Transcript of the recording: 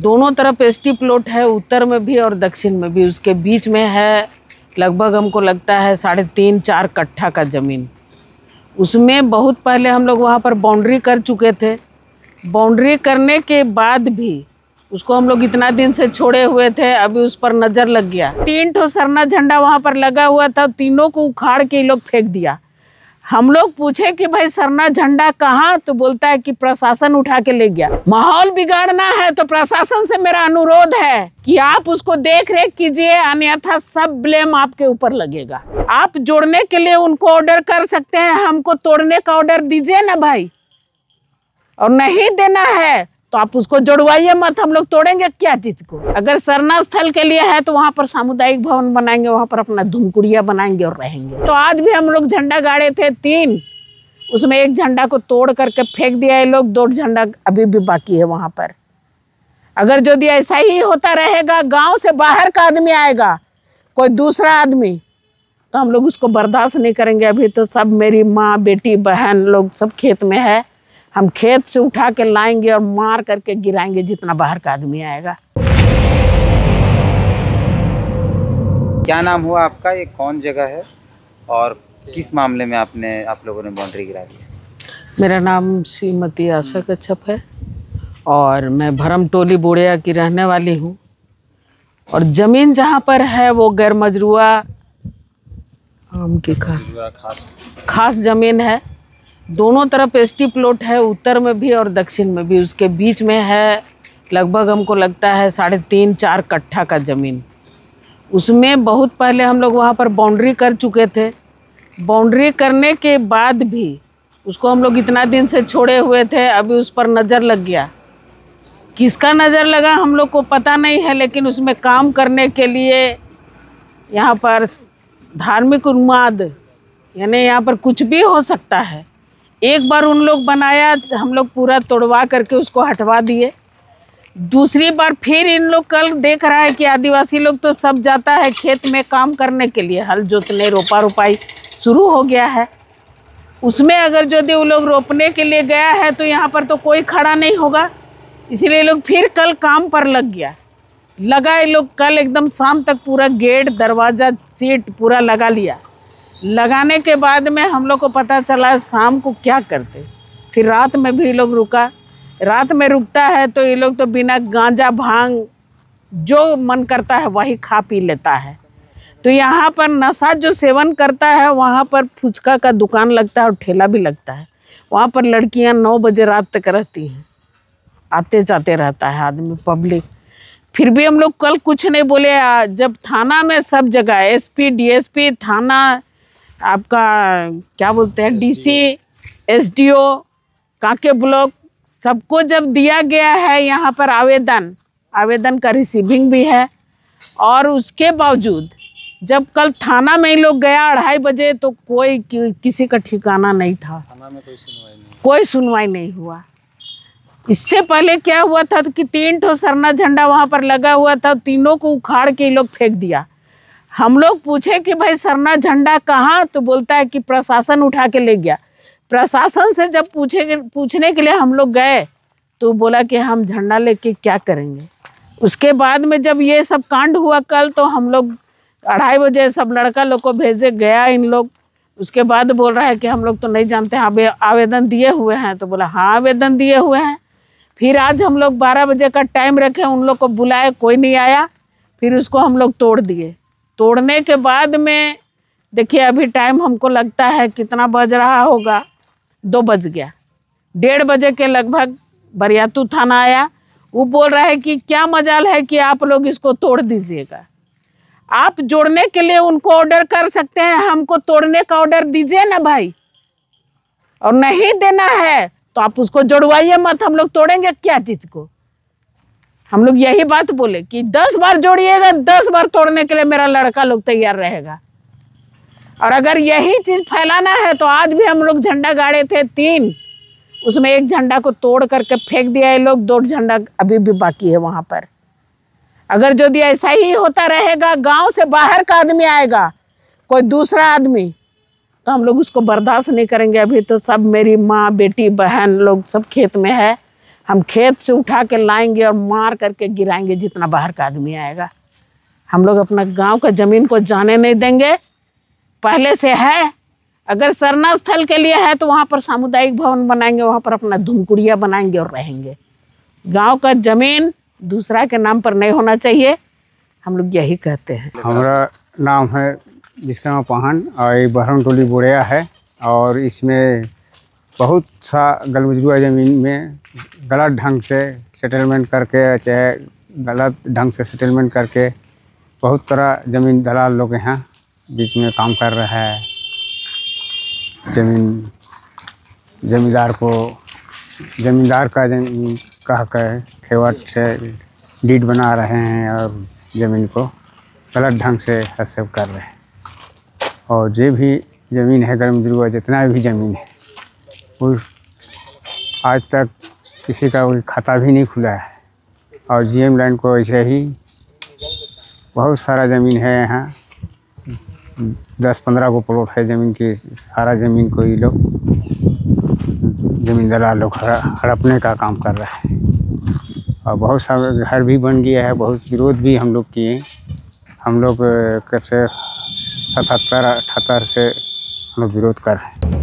दोनों तरफ ST plot है, उत्तर में भी और दक्षिण में भी। उसके बीच में है लगभग हमको लगता है 3.5-4 कट्ठा का ज़मीन। उसमें बहुत पहले हम लोग वहाँ पर बाउंड्री कर चुके थे। बाउंड्री करने के बाद भी उसको हम लोग इतना दिन से छोड़े हुए थे, अभी उस पर नज़र लग गया। 3 ठो सरना झंडा वहाँ पर लगा हुआ था, तीनों को उखाड़ के ये लोग फेंक दिया। हम लोग पूछे कि भाई सरना झंडा कहाँ, तो बोलता है कि प्रशासन उठा के ले गया। माहौल बिगाड़ना है तो प्रशासन से मेरा अनुरोध है कि आप उसको देख रेख कीजिए, अन्यथा सब ब्लेम आपके ऊपर लगेगा। आप जोड़ने के लिए उनको ऑर्डर कर सकते हैं, हमको तोड़ने का ऑर्डर दीजिए ना भाई। और नहीं देना है तो आप उसको जोड़वाइए मत, हम लोग तोड़ेंगे क्या चीज को। अगर सरना स्थल के लिए है तो वहाँ पर सामुदायिक भवन बनाएंगे, वहाँ पर अपना धुमकुड़िया बनाएंगे और रहेंगे। तो आज भी हम लोग झंडा गाड़े थे 3, उसमें एक झंडा को तोड़ करके फेंक दिया ये लोग, 2 झंडा अभी भी बाकी है वहाँ पर। अगर यदि ऐसा ही होता रहेगा, गाँव से बाहर का आदमी आएगा, कोई दूसरा आदमी, तो हम लोग उसको बर्दाश्त नहीं करेंगे। अभी तो सब मेरी माँ, बेटी, बहन लोग सब खेत में है, हम खेत से उठा के लाएंगे और मार करके गिराएंगे जितना बाहर का आदमी आएगा। क्या नाम हुआ आपका, ये कौन जगह है और किस मामले में आप लोगों ने बाउंड्री गिरा दी? मेरा नाम श्रीमती आशा कच्छप है और मैं भरम टोली बोड़िया की रहने वाली हूँ। और ज़मीन जहाँ पर है वो गैर मजरूआ आम की खास ज़मीन है। दोनों तरफ एसटी प्लॉट है, उत्तर में भी और दक्षिण में भी। उसके बीच में है लगभग हमको लगता है 3.5-4 कट्ठा का ज़मीन। उसमें बहुत पहले हम लोग वहाँ पर बाउंड्री कर चुके थे। बाउंड्री करने के बाद भी उसको हम लोग इतना दिन से छोड़े हुए थे, अभी उस पर नज़र लग गया। किसका नज़र लगा हम लोग को पता नहीं है, लेकिन उसमें काम करने के लिए यहाँ पर धार्मिक उन्माद, यानी यहाँ पर कुछ भी हो सकता है। एक बार उन लोग बनाया, हम लोग पूरा तोड़वा करके उसको हटवा दिए। दूसरी बार फिर इन लोग कल देख रहा है कि आदिवासी लोग तो सब जाता है खेत में काम करने के लिए, हल जोतने, रोपा रोपाई शुरू हो गया है। उसमें अगर यदि वो लोग रोपने के लिए गया है तो यहाँ पर तो कोई खड़ा नहीं होगा, इसीलिए लोग फिर कल काम पर लग गया। ये लोग कल एकदम शाम तक पूरा गेट, दरवाज़ा, सीट पूरा लगा लिया। लगाने के बाद में हम लोग को पता चला शाम को क्या करते। फिर रात में भी ये लोग रुका। रात में रुकता है तो ये लोग तो बिना गांजा भांग जो मन करता है वही खा पी लेता है। तो यहाँ पर नशा जो सेवन करता है, वहाँ पर फुचका का दुकान लगता है और ठेला भी लगता है। वहाँ पर लड़कियाँ 9 बजे रात तक रहती हैं, आते जाते रहता है आदमी, पब्लिक। फिर भी हम लोग कल कुछ नहीं बोले। जब थाना में सब जगह एसपी, डीएसपी, थाना, आपका क्या बोलते हैं, डीसी, एसडीओ, कांके ब्लॉक, सबको जब दिया गया है यहाँ पर आवेदन का रिसीविंग भी है। और उसके बावजूद जब कल थाना में ही लोग गया 2:30 बजे तो कोई किसी का ठिकाना नहीं था। थाना में कोई सुनवाई नहीं हुआ। इससे पहले क्या हुआ था कि 3 ठो सरना झंडा वहाँ पर लगा हुआ था, तीनों को उखाड़ के ये लोग फेंक दिया। हम लोग पूछे कि भाई सरना झंडा कहाँ, तो बोलता है कि प्रशासन उठा के ले गया। प्रशासन से जब पूछने के लिए हम लोग गए तो बोला कि हम झंडा लेके क्या करेंगे। उसके बाद में जब ये सब कांड हुआ कल, तो हम लोग 2:30 बजे सब लड़का लोग को भेजे गया इन लोग। उसके बाद बोल रहा है कि हम लोग तो नहीं जानते हैं, आवेदन दिए हुए हैं। तो बोला हाँ आवेदन दिए हुए हैं। फिर आज हम लोग 12 बजे का टाइम रखे, उन लोग को बुलाए, कोई नहीं आया। फिर उसको हम लोग तोड़ दिए। तोड़ने के बाद में देखिए अभी टाइम हमको लगता है कितना बज रहा होगा, 2 बज गया। 1:30 बजे के लगभग बरियातू थाना आया। वो बोल रहा है कि क्या मजाल है कि आप लोग इसको तोड़ दीजिएगा। आप जोड़ने के लिए उनको ऑर्डर कर सकते हैं, हमको तोड़ने का ऑर्डर दीजिए ना भाई। और नहीं देना है तो आप उसको जोड़वाइए मत, हम लोग तोड़ेंगे क्या चीज़ को। हम लोग यही बात बोले कि 10 बार जोड़िएगा, 10 बार तोड़ने के लिए मेरा लड़का लोग तैयार रहेगा। और अगर यही चीज़ फैलाना है तो आज भी हम लोग झंडा गाड़े थे 3, उसमें एक झंडा को तोड़ करके फेंक दिया ये लोग, 2 झंडा अभी भी बाकी है वहाँ पर। अगर यदि ऐसा ही होता रहेगा, गांव से बाहर का आदमी आएगा, कोई दूसरा आदमी, तो हम लोग उसको बर्दाश्त नहीं करेंगे। अभी तो सब मेरी माँ, बेटी, बहन लोग सब खेत में है, हम खेत से उठा के लाएंगे और मार करके गिराएंगे जितना बाहर का आदमी आएगा। हम लोग अपना गांव का ज़मीन को जाने नहीं देंगे। पहले से है, अगर सरना स्थल के लिए है तो वहाँ पर सामुदायिक भवन बनाएंगे, वहाँ पर अपना धुमकुड़िया बनाएंगे और रहेंगे। गांव का ज़मीन दूसरा के नाम पर नहीं होना चाहिए, हम लोग यही कहते हैं। हमारा नाम है विश्वकर्मा पाहन और ये बहरम टोली बोड़िया है। और इसमें बहुत सा गलमजुआ ज़मीन में गलत ढंग से सेटलमेंट करके, चाहे गलत ढंग से सेटलमेंट करके बहुत तरह ज़मीन दलाल लोग यहाँ बीच में काम कर रहा है। ज़मींदार को ज़मींदार का ज़मीन कह कर खेवट से डीड बना रहे हैं और ज़मीन को गलत ढंग से हस्तक्षेप कर रहे हैं। और जो भी ज़मीन है गलमजुआ, जितना भी ज़मीन है वो आज तक किसी का कोई खाता भी नहीं खुला है। और GM लैंड को ऐसे ही बहुत सारा ज़मीन है यहाँ, 10-15 को प्लॉट है ज़मीन की। सारा ज़मीन को ये लोग ज़मीन दलाल लोग हड़पने का काम कर रहा है। और बहुत सारे घर भी बन गया है, बहुत विरोध भी हम लोग किए। हम लोग कब से 77-78 से हम लोग विरोध कर रहे हैं।